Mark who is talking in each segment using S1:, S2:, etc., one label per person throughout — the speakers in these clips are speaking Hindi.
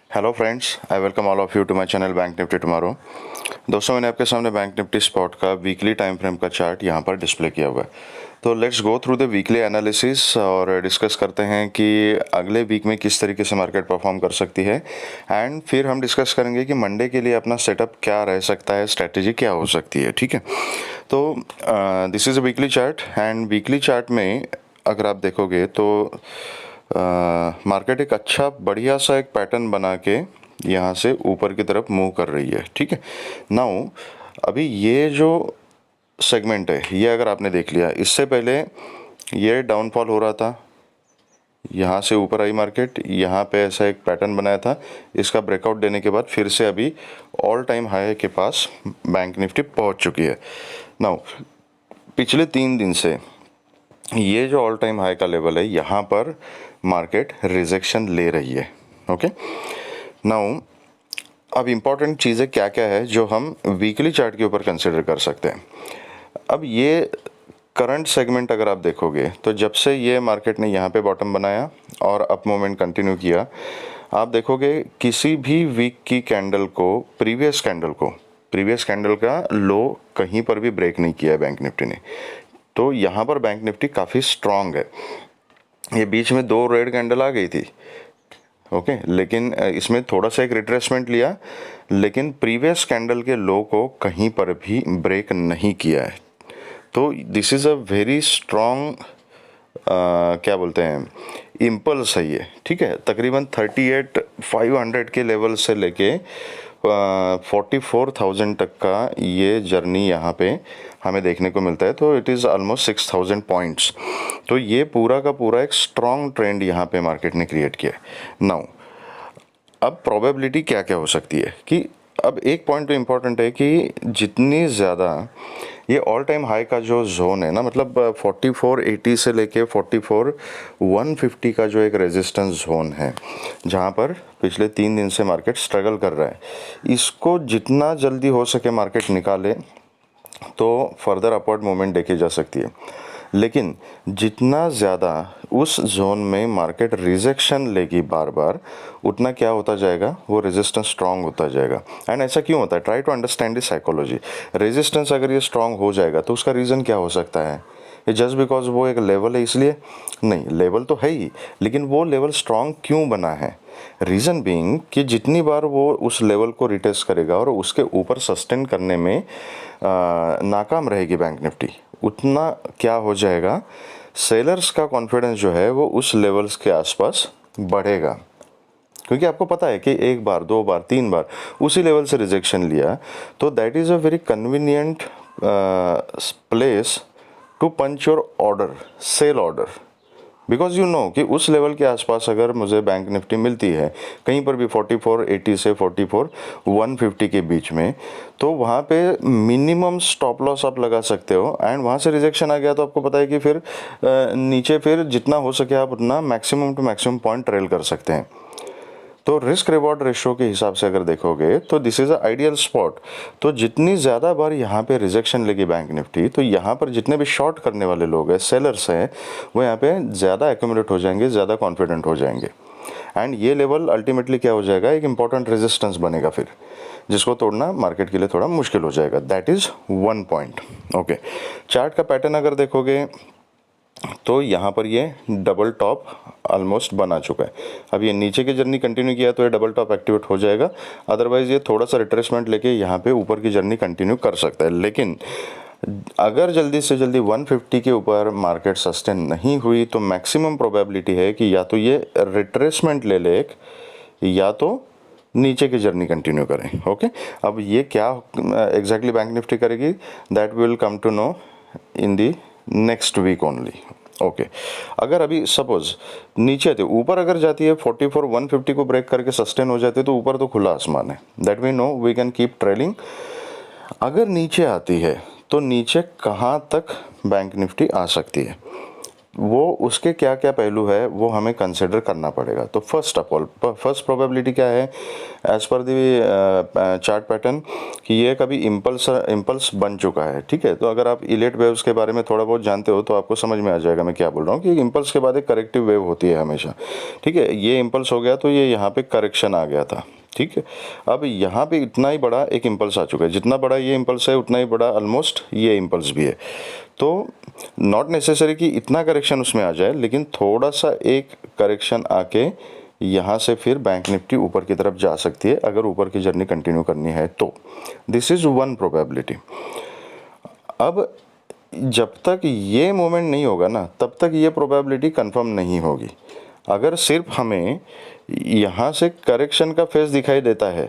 S1: Hello friends, I welcome all of you to my channel bank nifty tomorrow. दोस्तों, मैंने आपके सामने बैंक निफ्टी स्पॉट का वीकली टाइम फ्रेम का चार्ट यहाँ पर डिस्प्ले किया हुआ है। तो let's go through the weekly analysis और डिस्कस करते हैं कि अगले वीक में किस तरीके से मार्केट परफॉर्म कर सकती है। एंड फिर हम डिस्कस करेंगे कि मंडे के लिए अपना सेटअप क्या रह सकता है, स्ट्रैटेजी क्या हो सकती है। ठीक है, तो this is a weekly chart and weekly chart में अगर आप देखोगे तो मार्केट एक अच्छा बढ़िया सा एक पैटर्न बना के यहाँ से ऊपर की तरफ मूव कर रही है। ठीक है, नाउ अभी ये जो सेगमेंट है ये अगर आपने देख लिया, इससे पहले ये डाउनफॉल हो रहा था, यहाँ से ऊपर आई मार्केट, यहाँ पे ऐसा एक पैटर्न बनाया था, इसका ब्रेकआउट देने के बाद फिर से अभी ऑल टाइम हाई के पास बैंक निफ्टी पहुँच चुकी है। नाउ पिछले 3 दिन से ये जो ऑल टाइम हाई का लेवल है, यहाँ पर मार्केट रिजेक्शन ले रही है। ओके, नाउ अब इम्पॉर्टेंट चीज़ें क्या क्या है जो हम वीकली चार्ट के ऊपर कंसिडर कर सकते हैं। अब ये करंट सेगमेंट अगर आप देखोगे तो जब से ये मार्केट ने यहाँ पे बॉटम बनाया और अप मूवमेंट कंटिन्यू किया, आप देखोगे किसी भी वीक की कैंडल को प्रीवियस कैंडल का लो कहीं पर भी ब्रेक नहीं किया है बैंक निफ्टी ने। तो यहाँ पर बैंक निफ्टी काफ़ी स्ट्रांग है। ये बीच में 2 रेड कैंडल आ गई थी, ओके, लेकिन इसमें थोड़ा सा एक रिट्रेसमेंट लिया, लेकिन प्रीवियस कैंडल के लो को कहीं पर भी ब्रेक नहीं किया है। तो this is a very strong क्या बोलते हैं, इम्पल्स है ये। ठीक है, तकरीबन 38,500 के लेवल से लेके 44,000 तक का ये जर्नी यहाँ पे हमें देखने को मिलता है। तो इट इज़ ऑलमोस्ट 6,000 पॉइंट्स। तो ये पूरा का पूरा एक स्ट्रॉन्ग ट्रेंड यहाँ पे मार्केट ने क्रिएट किया है। नाउ अब प्रोबेबिलिटी क्या क्या हो सकती है कि अब एक पॉइंट तो इम्पॉर्टेंट है कि जितनी ज़्यादा ये ऑल टाइम हाई का जो जोन है ना, मतलब 4480 से लेके 44,150 का जो एक रेजिस्टेंस जोन है, जहाँ पर पिछले 3 दिन से मार्केट स्ट्रगल कर रहा है, इसको जितना जल्दी हो सके मार्केट निकाले तो फर्दर अपवर्ड मूवमेंट देखी जा सकती है। लेकिन जितना ज़्यादा उस जोन में मार्केट रिजेक्शन लेगी बार बार, उतना क्या होता जाएगा, वो रेजिस्टेंस स्ट्रांग होता जाएगा। एंड ऐसा क्यों होता है, try to understand this psychology. Resistance अगर ये स्ट्रांग हो जाएगा तो उसका रीज़न क्या हो सकता है? ये जस्ट बिकॉज वो एक लेवल है इसलिए नहीं, लेवल तो है ही, लेकिन वो लेवल स्ट्रांग क्यों बना है? रीज़न बीइंग कि जितनी बार वो उस लेवल को रिटेस्ट करेगा और उसके ऊपर सस्टेन करने में नाकाम रहेगी बैंक निफ्टी, उतना क्या हो जाएगा, सेलर्स का कॉन्फिडेंस जो है वो उस लेवल्स के आसपास बढ़ेगा। क्योंकि आपको पता है कि 1 बार 2 बार 3 बार उसी लेवल से रिजेक्शन लिया, तो that is a very convenient place to punch your order, sell order, because you know कि उस लेवल के आसपास अगर मुझे बैंक निफ्टी मिलती है कहीं पर भी 4480 से 44,150 के बीच में, तो वहाँ पे मिनिमम स्टॉप लॉस आप लगा सकते हो। एंड वहाँ से रिजेक्शन आ गया तो आपको पता है कि फिर नीचे फिर जितना हो सके आप उतना maximum to maximum point trail कर सकते हैं। तो रिस्क रिवॉर्ड रेशियो के हिसाब से अगर देखोगे तो this is a ideal spot. तो जितनी ज़्यादा बार यहाँ पे रिजेक्शन लेगी बैंक निफ्टी, तो यहाँ पर जितने भी शॉर्ट करने वाले लोग हैं, सेलर्स हैं, वो यहाँ पे ज़्यादा एक्यूमुलेट हो जाएंगे, ज़्यादा कॉन्फिडेंट हो जाएंगे। एंड ये लेवल अल्टीमेटली क्या हो जाएगा, एक इंपॉर्टेंट रेजिस्टेंस बनेगा फिर, जिसको तोड़ना मार्केट के लिए थोड़ा मुश्किल हो जाएगा। That is 1 point. Okay, chart का पैटर्न अगर देखोगे तो यहाँ पर ये डबल टॉप ऑलमोस्ट बना चुका है। अब ये नीचे की जर्नी कंटिन्यू किया तो ये डबल टॉप एक्टिवेट हो जाएगा, अदरवाइज़ ये थोड़ा सा रिट्रेसमेंट लेके यहाँ पे ऊपर की जर्नी कंटिन्यू कर सकता है। लेकिन अगर जल्दी से जल्दी 150 के ऊपर मार्केट सस्टेन नहीं हुई तो मैक्सिमम प्रोबेबिलिटी है कि या तो ये रिट्रेसमेंट ले ले एक, या तो नीचे की जर्नी कंटिन्यू करें। ओके, अब ये क्या एग्जैक्टली बैंक निफ्टी करेगी, that will come to know in the next week only. Okay, अगर अभी सपोज नीचे थे, ऊपर अगर जाती है 44,150 को ब्रेक करके सस्टेन हो जाती है तो ऊपर तो खुला आसमान है, that we know we can keep trailing. अगर नीचे आती है तो नीचे कहाँ तक बैंक निफ्टी आ सकती है, वो उसके क्या क्या पहलू है वो हमें कंसिडर करना पड़ेगा। तो first of all, first probability क्या है as per the chart pattern, कि ये कभी इम्पल्स बन चुका है। ठीक है, तो अगर आप इलेट वेव्स के बारे में थोड़ा बहुत जानते हो तो आपको समझ में आ जाएगा मैं क्या बोल रहा हूँ, कि इम्पल्स के बाद एक करेक्टिव वेव होती है हमेशा। ठीक है, ये इम्पल्स हो गया तो ये यहाँ पे करेक्शन आ गया था। ठीक है, अब यहाँ पे इतना ही बड़ा एक इम्पल्स आ चुका है, जितना बड़ा ये इम्पल्स है उतना ही बड़ा ऑलमोस्ट ये इम्पल्स भी है। तो नॉट नेसेसरी कि इतना करेक्शन उसमें आ जाए, लेकिन थोड़ा सा एक करेक्शन आके यहाँ से फिर बैंक निफ्टी ऊपर की तरफ जा सकती है अगर ऊपर की जर्नी कंटिन्यू करनी है तो। This is one probability. अब जब तक ये मोमेंट नहीं होगा ना तब तक ये प्रोबेबिलिटी कंफर्म नहीं होगी। अगर सिर्फ हमें यहाँ से करेक्शन का फेज दिखाई देता है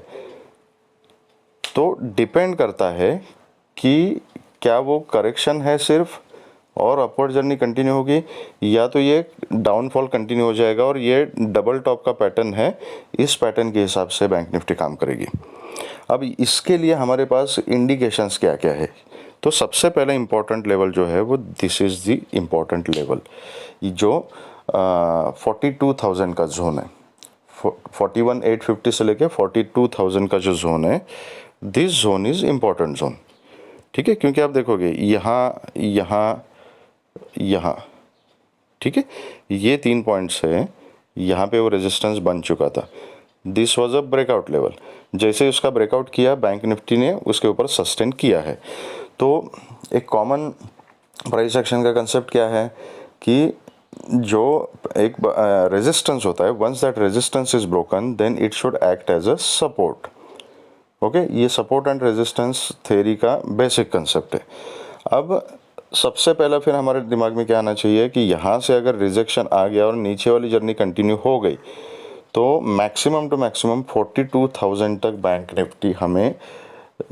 S1: तो डिपेंड करता है कि क्या वो करेक्शन है सिर्फ और अपवर्ड जर्नी कंटिन्यू होगी, या तो ये डाउनफॉल कंटिन्यू हो जाएगा और ये डबल टॉप का पैटर्न है, इस पैटर्न के हिसाब से बैंक निफ्टी काम करेगी। अब इसके लिए हमारे पास इंडिकेशंस क्या क्या है। तो सबसे पहला इंपॉर्टेंट लेवल जो है वो this is the important level, जो 42,000 का जोन है। 41,850 से लेके 42,000 का जो जोन है, this zone is important zone. ठीक है, क्योंकि आप देखोगे यहाँ यहाँ यहाँ, ठीक है, ये 3 पॉइंट्स है, यहाँ पे वो रेजिस्टेंस बन चुका था। This was a breakout level. जैसे उसका ब्रेकआउट किया बैंक निफ्टी ने उसके ऊपर सस्टेन किया है। तो एक कॉमन प्राइस एक्शन का कंसेप्ट क्या है कि जो एक रेजिस्टेंस होता है, once that resistance is broken then it should act as a support. Okay, ये सपोर्ट एंड रेजिस्टेंस थ्योरी का बेसिक कंसेप्ट है। अब सबसे पहला फिर हमारे दिमाग में क्या आना चाहिए कि यहाँ से अगर रिजेक्शन आ गया और नीचे वाली जर्नी कंटिन्यू हो गई तो मैक्सिमम टू मैक्सिमम 42,000 तक बैंक निफ्टी हमें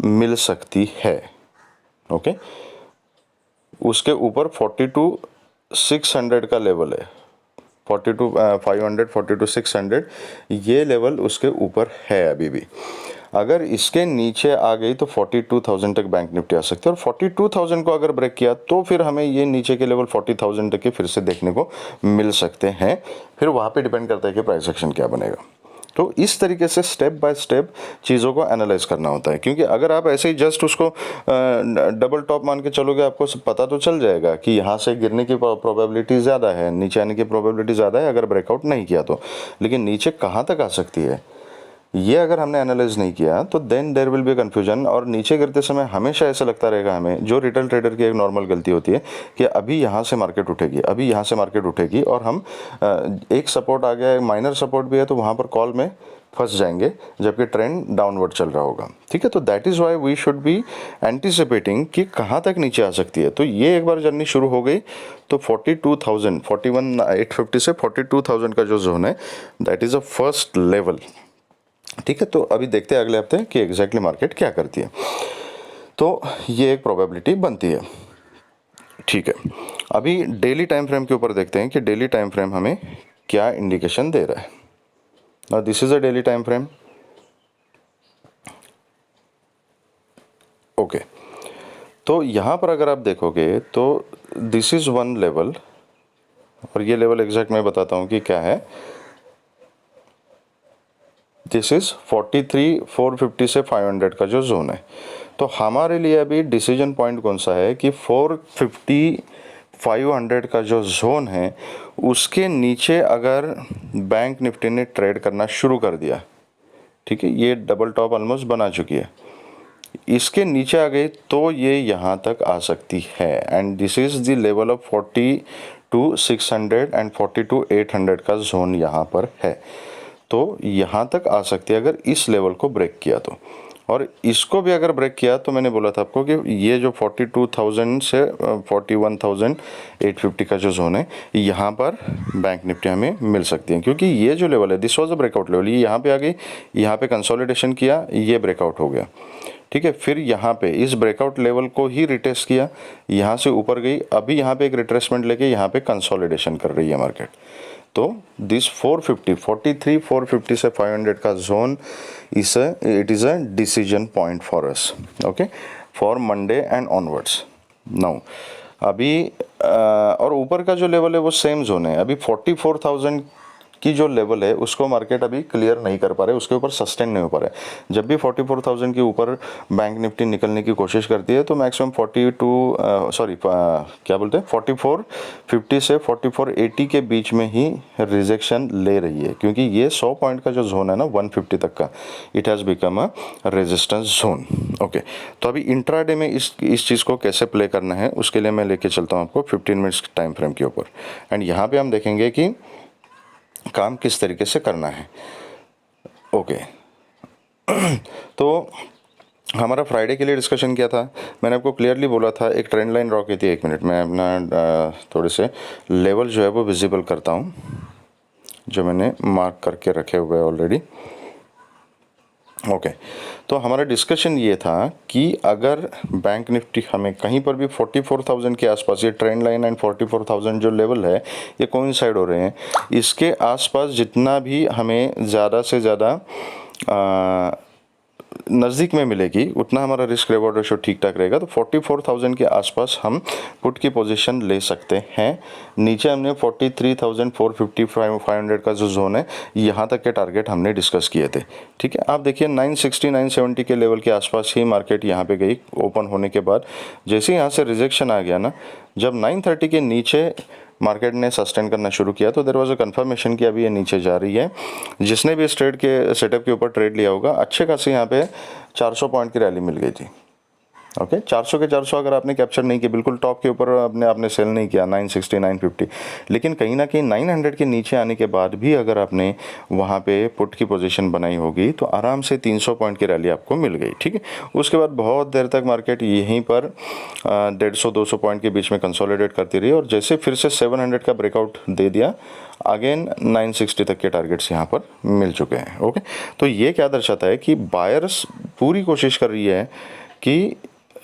S1: मिल सकती है। ओके, उसके ऊपर 42,600 का लेवल है, 42,500 42,600 ये लेवल उसके ऊपर है अभी भी। अगर इसके नीचे आ गई तो 42,000 तक बैंक निफ्टी आ सकती है, और 42,000 को अगर ब्रेक किया तो फिर हमें ये नीचे के लेवल 40,000 तक के फिर से देखने को मिल सकते हैं। फिर वहाँ पे डिपेंड करता है कि प्राइस एक्शन क्या बनेगा। तो इस तरीके से स्टेप बाय स्टेप चीज़ों को एनालाइज करना होता है, क्योंकि अगर आप ऐसे ही जस्ट उसको डबल टॉप मान के चलोगे आपको पता तो चल जाएगा कि यहाँ से गिरने की प्रोबेबिलिटी ज़्यादा है, नीचे आने की प्रोबेबिलिटी ज़्यादा है अगर ब्रेकआउट नहीं किया तो। लेकिन नीचे कहाँ तक आ सकती है ये अगर हमने एनालाइज नहीं किया तो then there will be confusion, और नीचे गिरते समय हमेशा ऐसा लगता रहेगा हमें, जो रिटेल ट्रेडर की एक नॉर्मल गलती होती है कि अभी यहाँ से मार्केट उठेगी, अभी यहाँ से मार्केट उठेगी, और हम एक सपोर्ट आ गया है, माइनर सपोर्ट भी है, तो वहाँ पर कॉल में फंस जाएंगे जबकि ट्रेंड डाउनवर्ड चल रहा होगा। ठीक है, तो that is why we should be anticipating कि कहाँ तक नीचे आ सकती है। तो ये एक बार जर्नी शुरू हो गई तो 42,000 41,850 से 42,000 का जो जोन है that is a first level. ठीक है, तो अभी देखते हैं अगले हफ्ते कि एग्जैक्टली मार्केट क्या करती है। तो ये एक प्रोबेबिलिटी बनती है। ठीक है, अभी डेली टाइम फ्रेम के ऊपर देखते हैं कि डेली टाइम फ्रेम हमें क्या इंडिकेशन दे रहा है। Now this is a daily time frame. Okay, तो यहाँ पर अगर आप देखोगे तो दिस इज वन लेवल, और ये लेवल एग्जैक्ट मैं बताता हूँ कि क्या है। दिस इज 43,450 से 500 का जो जोन है। तो हमारे लिए अभी डिसीजन पॉइंट कौन सा है कि 450 500 का जो जोन है उसके नीचे अगर बैंक निफ्टी ने ट्रेड करना शुरू कर दिया, ठीक है, ये डबल टॉप ऑलमोस्ट बना चुकी है, इसके नीचे आ गई तो ये यहाँ तक आ सकती है, and this is the level of 42,600 and 42,800 का जोन यहाँ पर है। तो यहाँ तक आ सकती है अगर इस लेवल को ब्रेक किया तो, और इसको भी अगर ब्रेक किया तो मैंने बोला था आपको कि ये जो 42,000 से 41,850 का जो जोन है यहाँ पर बैंक निफ्टी हमें मिल सकती है, क्योंकि ये जो लेवल है this was a breakout level, ये यहाँ पे आ गई, यहाँ पे कंसोलिडेशन किया, ये ब्रेकआउट हो गया। ठीक है, फिर यहाँ पे इस ब्रेकआउट लेवल को ही रिटेस्ट किया, यहाँ से ऊपर गई, अभी यहाँ पे एक रिट्रेसमेंट लेके यहाँ पे कंसोलिडेशन कर रही है मार्केट। तो दिस 450 से 500 का zone it is a decision point for us, okay, for Monday and onwards. Now अभी और ऊपर का जो लेवल है वो सेम जोन है। अभी 44,000 की जो लेवल है उसको मार्केट अभी क्लियर नहीं कर पा रहे, उसके ऊपर सस्टेन नहीं हो पा रहा है। जब भी 44,000 के ऊपर बैंक निफ्टी निकलने की कोशिश करती है तो मैक्सिमम 4450 से 4480 के बीच में ही रिजेक्शन ले रही है, क्योंकि ये 100 पॉइंट का जो जोन है ना 150 तक का, it has become a resistance zone. Okay, तो अभी इंट्राडे में इस चीज़ को कैसे प्ले करना है उसके लिए मैं लेके चलता हूँ आपको 15 मिनट्स टाइम फ्रेम के ऊपर। एंड यहाँ पे हम देखेंगे कि काम किस तरीके से करना है। ओके तो हमारा फ्राइडे के लिए डिस्कशन किया था, मैंने आपको क्लियरली बोला था एक ट्रेंड लाइन ड्रॉ की थी। एक मिनट में अपना थोड़े से लेवल जो है वो विजिबल करता हूँ जो मैंने मार्क करके रखे हुए ऑलरेडी। ओके, तो हमारा डिस्कशन ये था कि अगर बैंक निफ्टी हमें कहीं पर भी 44,000 के आसपास, ये ट्रेंड लाइन एंड 44,000 जो लेवल है ये कोइंसाइड हो रहे हैं, इसके आसपास जितना भी हमें ज़्यादा से ज़्यादा नज़दीक में मिलेगी उतना हमारा रिस्क रिवॉर्ड रेशो ठीक ठाक रहेगा। तो 44,000 के आसपास हम पुट की पोजीशन ले सकते हैं। नीचे हमने 43,450 500 का जो जोन है यहाँ तक के टारगेट हमने डिस्कस किए थे। ठीक है, आप देखिए 960 970 के लेवल के आसपास ही मार्केट यहाँ पे गई ओपन होने के बाद। जैसे यहाँ से रिजेक्शन आ गया ना, जब 930 के नीचे मार्केट ने सस्टेन करना शुरू किया तो देयर वाज अ कंफर्मेशन कि अभी ये नीचे जा रही है। जिसने भी इस ट्रेड के सेटअप के ऊपर ट्रेड लिया होगा, अच्छे खासी यहाँ पे 400 पॉइंट की रैली मिल गई थी। ओके, 400 के 400 अगर आपने कैप्चर नहीं किया, बिल्कुल टॉप के ऊपर आपने सेल नहीं किया 960 950, लेकिन कहीं ना कहीं 900 के नीचे आने के बाद भी अगर आपने वहाँ पे पुट की पोजीशन बनाई होगी तो आराम से 300 पॉइंट की रैली आपको मिल गई। ठीक है, उसके बाद बहुत देर तक मार्केट यहीं पर 150-200 पॉइंट के बीच में कंसोलिडेट करती रही और जैसे फिर से 700 का ब्रेकआउट दे दिया, अगेन 960 तक के टारगेट्स यहाँ पर मिल चुके हैं। ओके, तो ये क्या दर्शाता है कि बायर्स पूरी कोशिश कर रही है कि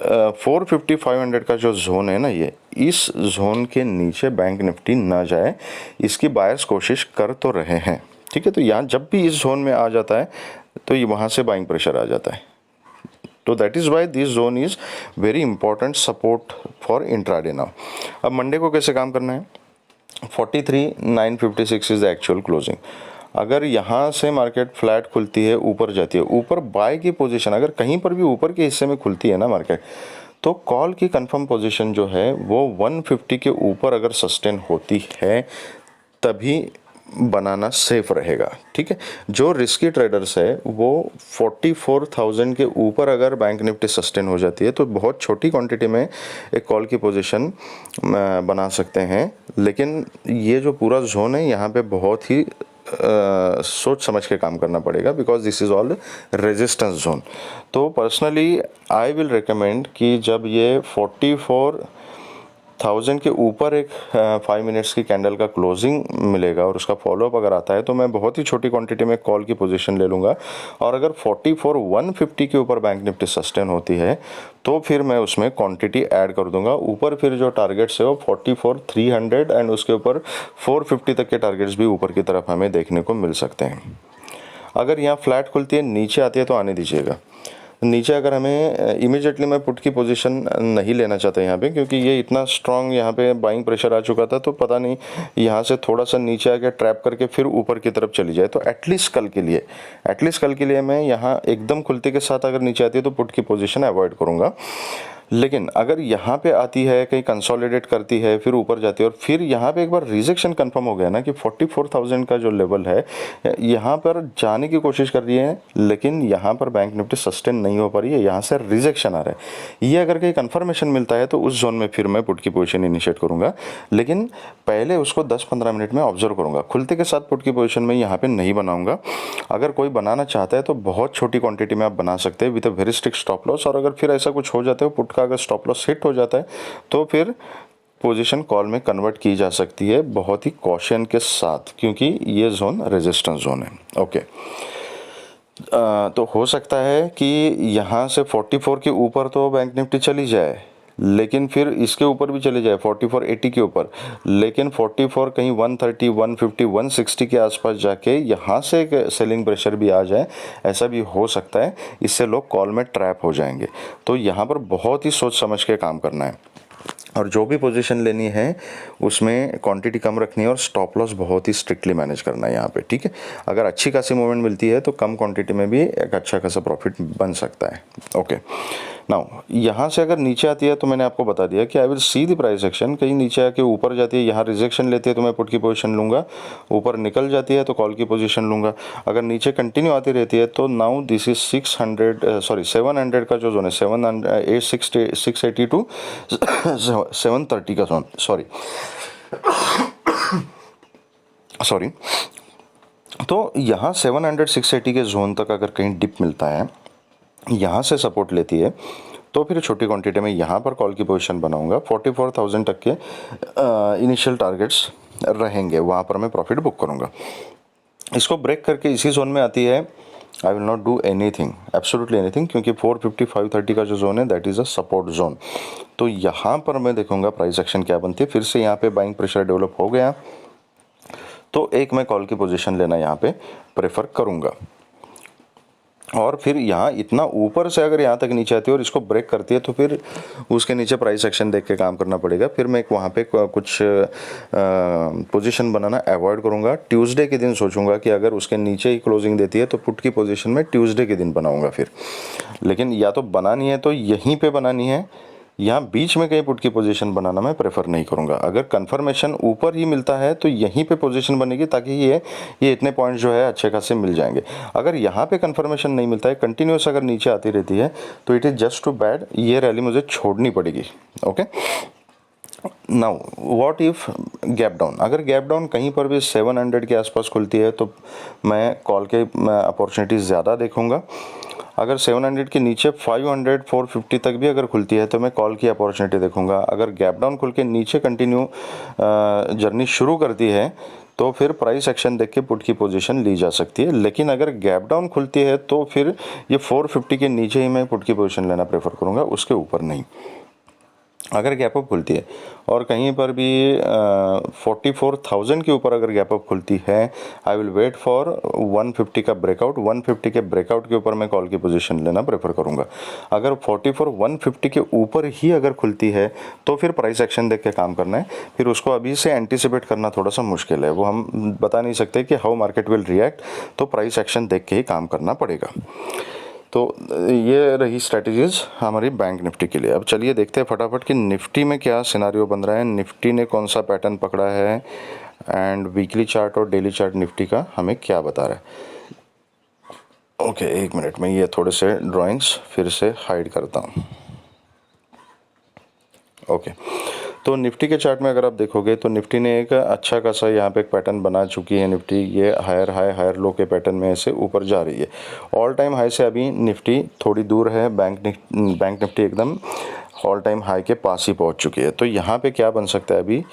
S1: 450-500 का जो जोन है ना, ये इस जोन के नीचे बैंक निफ्टी ना जाए, इसकी बायर्स कोशिश कर तो रहे हैं। ठीक है, तो यहाँ जब भी इस जोन में आ जाता है तो ये वहाँ से बाइंग प्रेशर आ जाता है। तो that is why this zone is very important support for intraday now. अब मंडे को कैसे काम करना है, 43,956 इज़ द एक्चुअल क्लोजिंग। अगर यहाँ से मार्केट फ्लैट खुलती है, ऊपर जाती है, ऊपर बाय की पोजीशन अगर कहीं पर भी ऊपर के हिस्से में खुलती है ना मार्केट, तो कॉल की कंफर्म पोजीशन जो है वो 150 के ऊपर अगर सस्टेन होती है तभी बनाना सेफ रहेगा। ठीक है, जो रिस्की ट्रेडर्स है वो 44,000 के ऊपर अगर बैंक निफ्टी सस्टेन हो जाती है तो बहुत छोटी क्वांटिटी में एक कॉल की पोजीशन बना सकते हैं। लेकिन ये जो पूरा जोन है यहाँ पे बहुत ही सोच समझ के काम करना पड़ेगा, because this is all resistance zone. तो पर्सनली आई विल रिकमेंड कि जब ये 44,000 के ऊपर एक 5 मिनट्स की कैंडल का क्लोजिंग मिलेगा और उसका फॉलोअप अगर आता है तो मैं बहुत ही छोटी क्वांटिटी में कॉल की पोजीशन ले लूँगा। और अगर 44,150 के ऊपर बैंक निफ्टी सस्टेन होती है तो फिर मैं उसमें क्वांटिटी ऐड कर दूंगा। ऊपर फिर जो टारगेट्स है वो 44,300 एंड उसके ऊपर 450 तक के टारगेट्स भी ऊपर की तरफ हमें देखने को मिल सकते हैं। अगर यहाँ फ्लैट खुलती है, नीचे आती है तो आने दीजिएगा। नीचे अगर हमें इमीडिएटली मैं पुट की पोजीशन नहीं लेना चाहता यहाँ पे, क्योंकि ये इतना स्ट्रॉन्ग यहाँ पे बाइंग प्रेशर आ चुका था, तो पता नहीं यहाँ से थोड़ा सा नीचे आके ट्रैप करके फिर ऊपर की तरफ चली जाए। तो एटलीस्ट कल के लिए मैं यहाँ एकदम खुलते के साथ अगर नीचे आती है तो पुट की पोजीशन अवॉइड करूँगा। लेकिन अगर यहाँ पे आती है, कहीं कंसोलिडेट करती है, फिर ऊपर जाती है और फिर यहाँ पे एक बार रिजेक्शन कंफर्म हो गया ना कि 44,000 का जो लेवल है यहाँ पर जाने की कोशिश कर रही है, लेकिन यहाँ पर बैंक निफ्टी सस्टेन नहीं हो पा रही है, यहाँ से रिजेक्शन आ रहा है, ये अगर कहीं कंफर्मेशन मिलता है तो उस जोन में फिर मैं पुट की पोजीशन इनिशिएट करूँगा। लेकिन पहले उसको 10-15 मिनट में ऑब्जर्व करूँगा, खुलते के साथ पुट की पोजीशन में यहाँ पे नहीं बनाऊँगा। अगर कोई बनाना चाहता है तो बहुत छोटी क्वांटिटी में आप बना सकते हैं with a very strict stop loss. और अगर फिर ऐसा कुछ हो जाता है, पुट का अगर स्टॉप लॉस हिट हो जाता है तो फिर पोजीशन कॉल में कन्वर्ट की जा सकती है बहुत ही कॉशन के साथ, क्योंकि ये जोन रेजिस्टेंस जोन है। ओके, तो हो सकता है कि यहाँ से 44 के ऊपर तो बैंक निफ्टी चली जाए, लेकिन फिर इसके ऊपर भी चले जाए 4480 के ऊपर, लेकिन 44 कहीं 130 150 160 के आसपास जाके यहाँ से एक सेलिंग प्रेशर भी आ जाए, ऐसा भी हो सकता है। इससे लोग कॉल में ट्रैप हो जाएंगे। तो यहाँ पर बहुत ही सोच समझ के काम करना है। और जो भी पोजीशन लेनी है उसमें क्वांटिटी कम रखनी है और स्टॉप लॉस बहुत ही स्ट्रिक्टली मैनेज करना है यहाँ पे, ठीक है। अगर अच्छी खासी मूवमेंट मिलती है तो कम क्वांटिटी में भी एक अच्छा खासा प्रॉफिट बन सकता है। ओके, नाउ यहाँ से अगर नीचे आती है तो मैंने आपको बता दिया कि I will see the price action. कहीं नीचे आके ऊपर जाती है, यहाँ रिजेक्शन लेती है तो मैं पुट की पोजीशन लूँगा, ऊपर निकल जाती है तो कॉल की पोजीशन लूँगा। अगर नीचे कंटिन्यू आती रहती है तो नाउ दिस इज 700 का जो जोन है, 680 टू 730 का जोन, सॉरी। तो यहाँ 700 680 के जोन तक अगर कहीं डिप मिलता है, यहाँ से सपोर्ट लेती है, तो फिर छोटी क्वांटिटी में यहाँ पर कॉल की पोजीशन बनाऊंगा। 44,000 तक के इनिशियल टारगेट्स रहेंगे, वहाँ पर मैं प्रॉफिट बुक करूँगा। इसको ब्रेक करके इसी जोन में आती है, I will not do anything, absolutely anything, क्योंकि 450 530 का जो जोन है that is a support zone. तो यहाँ पर मैं देखूंगा प्राइस एक्शन क्या बनती है। फिर से यहाँ पे बाइंग प्रेशर डेवलप हो गया तो एक मैं कॉल की पोजीशन लेना यहाँ पे प्रेफर करूँगा। और फिर यहाँ इतना ऊपर से अगर यहाँ तक नीचे आती है और इसको ब्रेक करती है तो फिर उसके नीचे प्राइस एक्शन देख के काम करना पड़ेगा। फिर मैं वहाँ पे कुछ पोजीशन बनाना अवॉइड करूँगा। ट्यूसडे के दिन सोचूंगा कि अगर उसके नीचे ही क्लोजिंग देती है तो पुट की पोजीशन में ट्यूसडे के दिन बनाऊँगा फिर। लेकिन या तो बनानी है तो यहीं पर बनानी है, यहाँ बीच में कहीं पुट की पोजीशन बनाना मैं प्रेफर नहीं करूँगा। अगर कंफर्मेशन ऊपर ही मिलता है तो यहीं पे पोजीशन बनेगी, ताकि ये इतने पॉइंट्स जो है अच्छे खासे मिल जाएंगे। अगर यहाँ पे कंफर्मेशन नहीं मिलता है, कंटिन्यूस अगर नीचे आती रहती है तो it is just too bad, ये रैली मुझे छोड़नी पड़ेगी। Okay, now what if gap down. अगर गैप डाउन कहीं पर भी 700 के आसपास खुलती है तो मैं कॉल के अपॉर्चुनिटीज़ ज़्यादा देखूंगा। अगर 700 के नीचे 500 450 तक भी अगर खुलती है तो मैं कॉल की अपॉर्चुनिटी देखूंगा। अगर गैप डाउन खुल के नीचे कंटिन्यू जर्नी शुरू करती है तो फिर प्राइस एक्शन देख के पुट की पोजीशन ली जा सकती है। लेकिन अगर गैप डाउन खुलती है तो फिर ये 450 के नीचे ही मैं पुट की पोजीशन लेना प्रेफर करूंगा, उसके ऊपर नहीं। अगर गैप अप खुलती है और कहीं पर भी 44,000 के ऊपर अगर गैप अप खुलती है, आई विल वेट फॉर 150 का ब्रेकआउट। 150 के ब्रेकआउट के ऊपर मैं कॉल की पोजीशन लेना प्रेफर करूंगा। अगर 44 150 के ऊपर ही अगर खुलती है तो फिर प्राइस एक्शन देख के काम करना है। फिर उसको अभी से एंटिसिपेट करना थोड़ा सा मुश्किल है, वो हम बता नहीं सकते कि हाउ मार्केट विल रिएक्ट, तो प्राइस एक्शन देख के ही काम करना पड़ेगा। तो ये रही स्ट्रैटेजीज हमारी बैंक निफ्टी के लिए। अब चलिए देखते हैं फटाफट कि निफ्टी में क्या सिनारियो बन रहा है, निफ्टी ने कौन सा पैटर्न पकड़ा है एंड वीकली चार्ट और डेली चार्ट निफ्टी का हमें क्या बता रहा है। ओके, एक मिनट में ये थोड़े से ड्राइंग्स फिर से हाइड करता हूँ। ओके, तो निफ्टी के चार्ट में अगर आप देखोगे तो निफ्टी ने एक अच्छा खासा यहाँ पे एक पैटर्न बना चुकी है। निफ्टी ये हायर हाई हायर लो के पैटर्न में से ऊपर जा रही है। ऑल टाइम हाई से अभी निफ्टी थोड़ी दूर है, बैंक निफ्टी एकदम ऑल टाइम हाई के पास ही पहुँच चुकी है। तो यहाँ पे क्या बन सकता है, अभी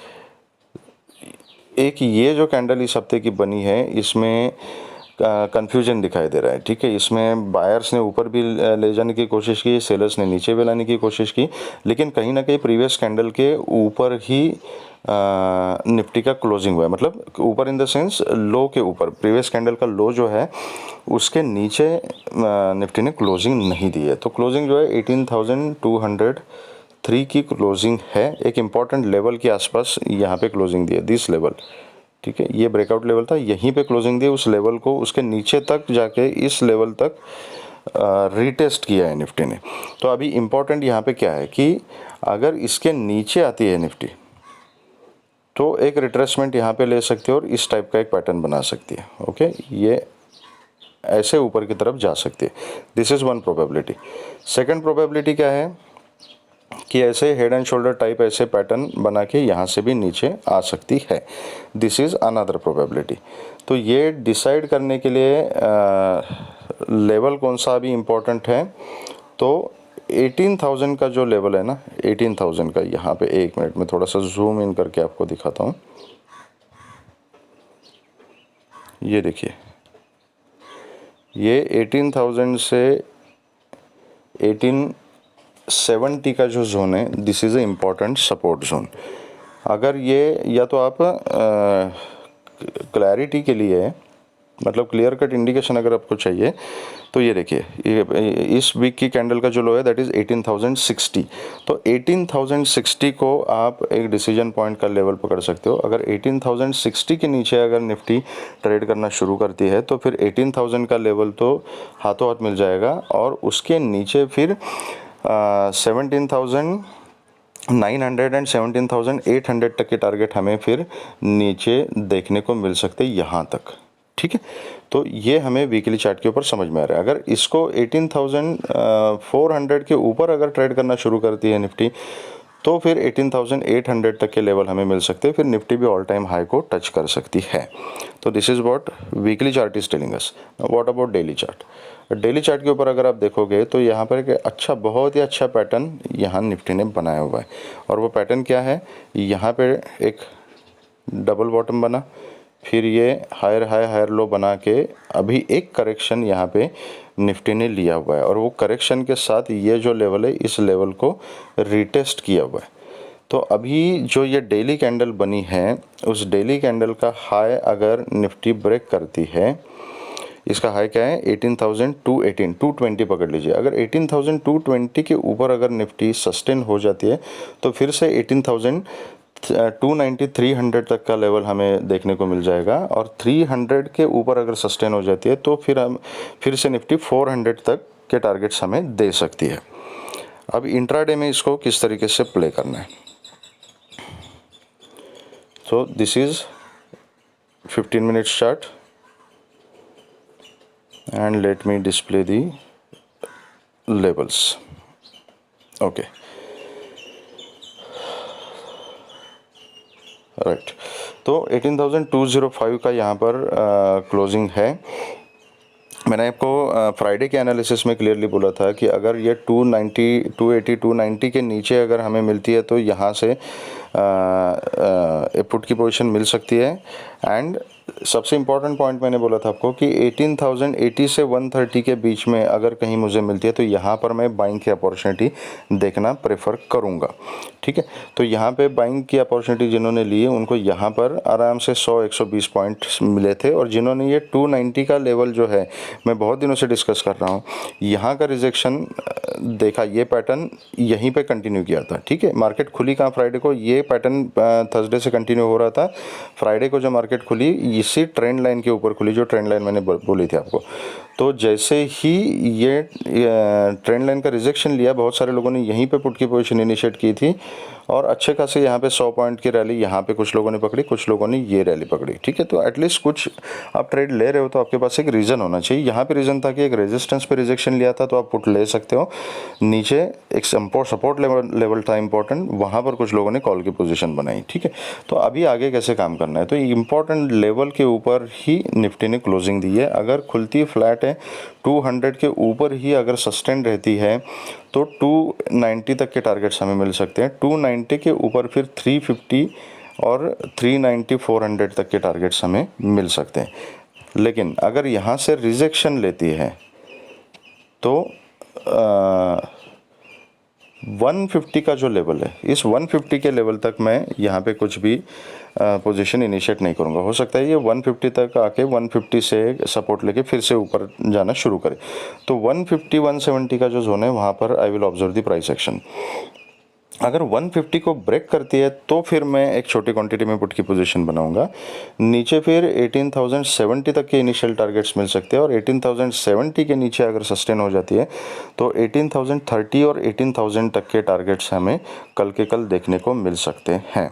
S1: एक ये जो कैंडल इस हफ्ते की बनी है इसमें कन्फ्यूजन दिखाई दे रहा है, ठीक है। इसमें बायर्स ने ऊपर भी ले जाने की कोशिश की, सेलर्स ने नीचे भी लाने की कोशिश की, लेकिन कहीं ना कहीं प्रीवियस कैंडल के ऊपर ही निफ्टी का क्लोजिंग हुआ है। मतलब ऊपर इन द सेंस लो के ऊपर, प्रीवियस कैंडल का लो जो है उसके नीचे निफ्टी ने क्लोजिंग नहीं दी है। तो क्लोजिंग जो है 18,203 की क्लोजिंग है। एक इम्पॉर्टेंट लेवल के आसपास यहाँ पे क्लोजिंग दी है, दिस लेवल, ठीक है। ये ब्रेकआउट लेवल था, यहीं पे क्लोजिंग दी, उस लेवल को उसके नीचे तक जाके इस लेवल तक रीटेस्ट किया है निफ्टी ने। तो अभी इम्पॉर्टेंट यहाँ पे क्या है कि अगर इसके नीचे आती है निफ्टी तो एक रिट्रेसमेंट यहाँ पे ले सकती है और इस टाइप का एक पैटर्न बना सकती है। ओके, ये ऐसे ऊपर की तरफ जा सकती है। This is one probability. Second probability क्या है कि ऐसे हेड एंड शोल्डर टाइप ऐसे पैटर्न बना के यहाँ से भी नीचे आ सकती है। This is another probability. तो ये डिसाइड करने के लिए लेवल कौन सा अभी इम्पोर्टेंट है, तो 18,000 का जो लेवल है ना, 18,000 का, यहाँ पे एक मिनट में थोड़ा सा जूम इन करके आपको दिखाता हूँ। ये देखिए, ये 18,000 से 1870 का जो जोन है, this is a important support zone. अगर ये, या तो आप क्लैरिटी के लिए मतलब क्लियर कट इंडिकेशन अगर आपको चाहिए तो ये देखिए, इस वीक की कैंडल का जो लो है दैट इज़ 18,060। तो 18,060 को आप एक डिसीजन पॉइंट का लेवल पकड़ सकते हो। अगर 18,060 के नीचे अगर निफ्टी ट्रेड करना शुरू करती है तो फिर 18,000 का लेवल तो हाथों हाथ मिल जाएगा, और उसके नीचे फिर 17,900 एंड 17,800 तक के टारगेट हमें फिर नीचे देखने को मिल सकते यहाँ तक। ठीक है, तो ये हमें वीकली चार्ट के ऊपर समझ में आ रहा है। अगर इसको 18,400 के ऊपर अगर ट्रेड करना शुरू करती है निफ्टी तो फिर 18,800 तक के लेवल हमें मिल सकते हैं, फिर निफ्टी भी ऑल टाइम हाई को टच कर सकती है। तो this is what weekly chart is telling us. What about daily chart? Daily chart के ऊपर अगर आप देखोगे तो यहाँ पर एक अच्छा, बहुत ही अच्छा पैटर्न यहाँ निफ्टी ने बनाया हुआ है। और वो पैटर्न क्या है, यहाँ पे एक डबल बॉटम बना, फिर ये हायर हाई हायर लो बना के अभी एक करेक्शन यहाँ पे निफ्टी ने लिया हुआ है, और वो करेक्शन के साथ ये जो लेवल है इस लेवल को रिटेस्ट किया हुआ है। तो अभी जो ये डेली कैंडल बनी है उस डेली कैंडल का हाई अगर निफ्टी ब्रेक करती है, इसका हाई क्या है 18,220 पकड़ लीजिए। अगर 18,220 के ऊपर अगर निफ्टी सस्टेन हो जाती है तो फिर से 18,290 300 तक का लेवल हमें देखने को मिल जाएगा, और 300 के ऊपर अगर सस्टेन हो जाती है तो फिर से निफ्टी 400 तक के टारगेट्स हमें दे सकती है। अब इंट्राडे में इसको किस तरीके से प्ले करना है, तो this is 15 minutes chart and let me display the labels. Okay, right. तो 18,205 का यहाँ पर क्लोजिंग है। मैंने आपको फ्राइडे के एनालिसिस में क्लियरली बोला था कि अगर ये 290 280 290 के नीचे अगर हमें मिलती है तो यहाँ से पुट की पोजीशन मिल सकती है। एंड सबसे इम्पॉर्टेंट पॉइंट मैंने बोला था आपको कि 18,080 से 130 के बीच में अगर कहीं मुझे मिलती है तो यहाँ पर मैं बाइंग की अपॉर्चुनिटी देखना प्रेफर करूँगा। ठीक है, तो यहाँ पे बाइंग की अपॉर्चुनिटी जिन्होंने ली है उनको यहाँ पर आराम से 100-120 पॉइंट मिले थे, और जिन्होंने ये 290 का लेवल जो है मैं बहुत दिनों से डिस्कस कर रहा हूँ, यहाँ का रिजेक्शन देखा, ये पैटर्न यहीं पे कंटिन्यू किया था। ठीक है, मार्केट खुली कहाँ फ्राइडे को, ये पैटर्न थर्सडे से कंटिन्यू हो रहा था। फ्राइडे को जो मार्केट खुली इसी ट्रेंड लाइन के ऊपर खुली, जो ट्रेंड लाइन मैंने बोली थी आपको। तो जैसे ही ये ट्रेंड लाइन का रिजेक्शन लिया, बहुत सारे लोगों ने यहीं पे पुट की पोजीशन इनिशिएट की थी, और अच्छे खासे यहाँ पे 100 पॉइंट की रैली यहाँ पे कुछ लोगों ने पकड़ी, कुछ लोगों ने ये रैली पकड़ी। ठीक है, तो एटलीस्ट कुछ आप ट्रेड ले रहे हो तो आपके पास एक रीज़न होना चाहिए। यहाँ पे रीज़न था कि एक रेजिस्टेंस पे रिजेक्शन लिया था तो आप पुट ले सकते हो। नीचे एक सपोर्ट लेवल था इंपॉर्टेंट, वहाँ पर कुछ लोगों ने कॉल की पोजीशन बनाई। ठीक है, तो अभी आगे कैसे काम करना है, तो इंपॉर्टेंट लेवल के ऊपर ही निफ्टी ने क्लोजिंग दी है। अगर खुलती फ्लैट है 200 के ऊपर ही अगर सस्टेन रहती है तो 290 तक के टारगेट्स हमें मिल सकते हैं। 290 के ऊपर फिर 350 और 390 400 तक के टारगेट्स हमें मिल सकते हैं। लेकिन अगर यहाँ से रिजेक्शन लेती है तो 150 का जो लेवल है, इस 150 के लेवल तक मैं यहाँ पे कुछ भी पोजीशन इनिशिएट नहीं करूँगा। हो सकता है ये 150 तक आके 150 से सपोर्ट लेके फिर से ऊपर जाना शुरू करे। तो 150 170 का जो जोन है वहाँ पर I will observe the price action. अगर 150 को ब्रेक करती है तो फिर मैं एक छोटी क्वांटिटी में पुट की पोजीशन बनाऊंगा। नीचे फिर 18,070 तक के इनिशियल टारगेट्स मिल सकते हैं, और 18,070 के नीचे अगर सस्टेन हो जाती है तो 18,030 और 18,000 तक के टारगेट्स हमें कल के कल देखने को मिल सकते हैं।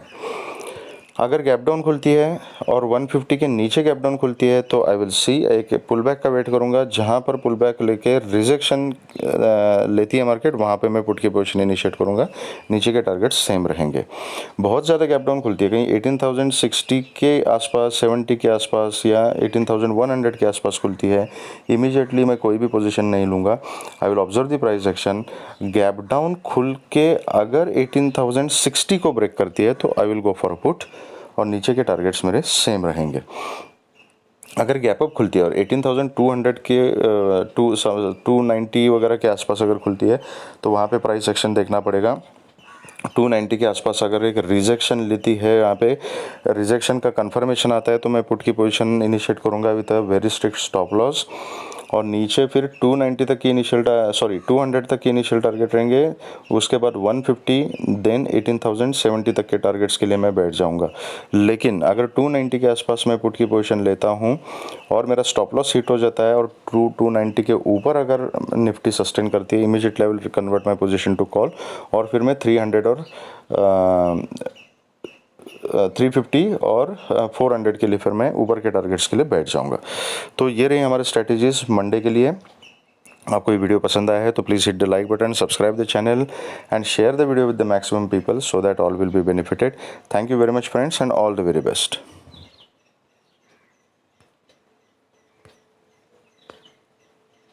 S1: अगर गैप डाउन खुलती है और 150 के नीचे गैप डाउन खुलती है तो आई विल सी एक पुल बैक का वेट करूंगा। जहां पर पुल बैक लेके रिजेक्शन लेती है मार्केट, वहां पे मैं पुट की पोजीशन इनिशिएट करूंगा। नीचे के टारगेट सेम रहेंगे। बहुत ज़्यादा गैप डाउन खुलती है कहीं 18,060 के आसपास, 70 के आसपास या 18,100 के आसपास खुलती है, इमीडिएटली मैं कोई भी पोजीशन नहीं लूँगा। I will observe the price action. Gap down खुल के अगर 18,060 को ब्रेक करती है तो I will go for put, और नीचे के टारगेट्स मेरे सेम रहेंगे। अगर गैप अप खुलती है और 18,200 के 290 वगैरह के आसपास अगर खुलती है तो वहाँ पे प्राइस एक्शन देखना पड़ेगा। 290 के आसपास अगर एक रिजेक्शन लेती है, यहाँ पे रिजेक्शन का कंफर्मेशन आता है, तो मैं पुट की पोजीशन इनिशिएट करूँगा with a very strict stop loss. और नीचे फिर 290 तक की इनिशियल 200 तक की इनिशियल टारगेट रहेंगे, उसके बाद 150 देन 18,070 तक के टारगेट्स के लिए मैं बैठ जाऊंगा। लेकिन अगर 290 के आसपास मैं पुट की पोजीशन लेता हूं और मेरा स्टॉप लॉस हिट हो जाता है और 290 के ऊपर अगर निफ्टी सस्टेन करती है, immediate level convert my position to call, और फिर मैं 300 और 350 और 400 के लिए फिर मैं ऊपर के टारगेट्स के लिए बैठ जाऊंगा। तो ये रही हमारे स्ट्रेटजीज मंडे के लिए। आपको ये वीडियो पसंद आया है तो please hit the like button, subscribe the channel and share the video with the maximum people so that all will be benefited. Thank you very much friends and all the very best.